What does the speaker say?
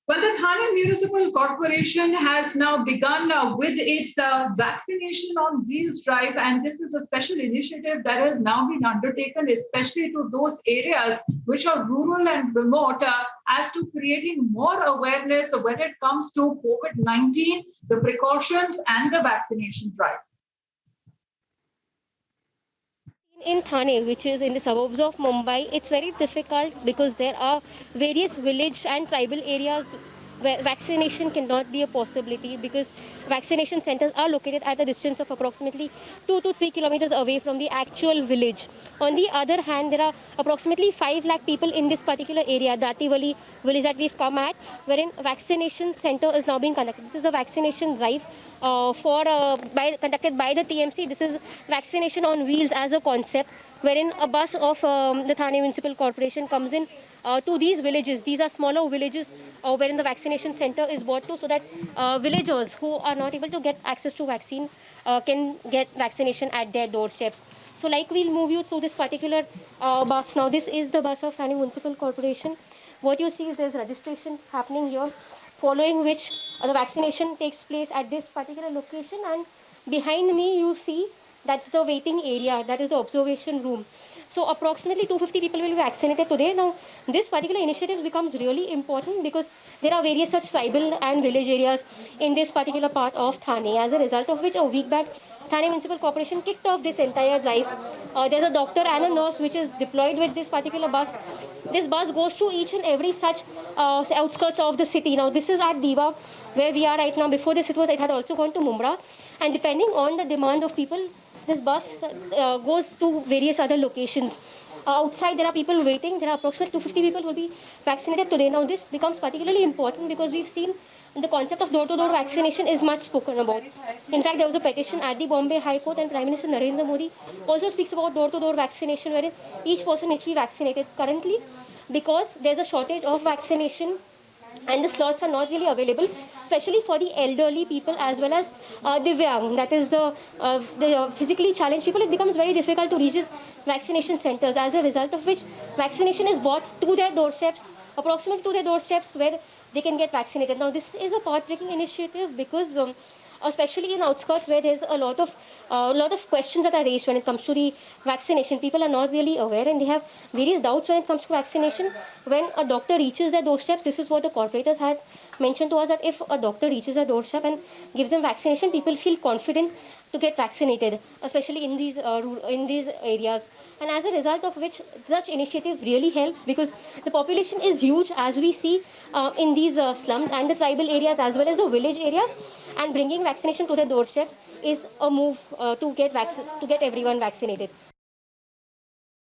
Well, the Thane Municipal Corporation has now begun with its vaccination on wheels drive, and this is a special initiative that has now been undertaken, especially to those areas which are rural and remote, as to creating more awareness when it comes to COVID-19, the precautions, and the vaccination drive. In Thane, which is in the suburbs of Mumbai, it's very difficult because there are various village and tribal areas where vaccination cannot be a possibility because vaccination centers are located at a distance of approximately 2 to 3 kilometers away from the actual village. On the other hand, there are approximately 5 lakh people in this particular area, Dativali village that we've come at, wherein vaccination center is now being conducted. This is a vaccination drive conducted by the TMC. This is vaccination on wheels as a concept, wherein a bus of the Thane Municipal Corporation comes in to these villages. These are smaller villages wherein the vaccination center is brought to, so that villagers who are not able to get access to vaccine can get vaccination at their doorsteps. So like we'll move you through this particular bus. Now this is the bus of Thane Municipal Corporation. What you see is there's registration happening here, following which the vaccination takes place at this particular location, and behind me you see that's the waiting area, that is the observation room. So approximately 250 people will be vaccinated today. Now this particular initiative becomes really important because there are various such tribal and village areas in this particular part of Thane, as a result of which a week back Thane Municipal Corporation kicked off this entire drive. There's a doctor and a nurse which is deployed with this particular bus. This bus goes to each and every such outskirts of the city. Now this is at Diva, where we are right now. Before this it had also gone to Mumra, and depending on the demand of people, this bus goes to various other locations. Outside there are people waiting. There are approximately 250 people who will be vaccinated today. Now this becomes particularly important because we've seen the concept of door-to-door vaccination is much spoken about. In fact, there was a petition at the Bombay High Court, and Prime Minister Narendra Modi also speaks about door-to-door vaccination, wherein each person needs to be vaccinated. Currently, because there's a shortage of vaccination and the slots are not really available, especially for the elderly people as well as Divyang, that is the physically challenged people, it becomes very difficult to reach these vaccination centers, as a result of which vaccination is brought to their doorsteps, approximately to their doorsteps, where they can get vaccinated. Now this is a path-breaking initiative because especially in outskirts where there's a lot of questions that are raised when it comes to the vaccination. People are not really aware and they have various doubts when it comes to vaccination. When a doctor reaches their doorsteps, this is what the corporators had mentioned to us, that if a doctor reaches their doorstep and gives them vaccination, people feel confident to get vaccinated, especially in these areas. And as a result of which, such initiative really helps because the population is huge, as we see in these slums and the tribal areas as well as the village areas. And bringing vaccination to their doorsteps is a move to get everyone vaccinated.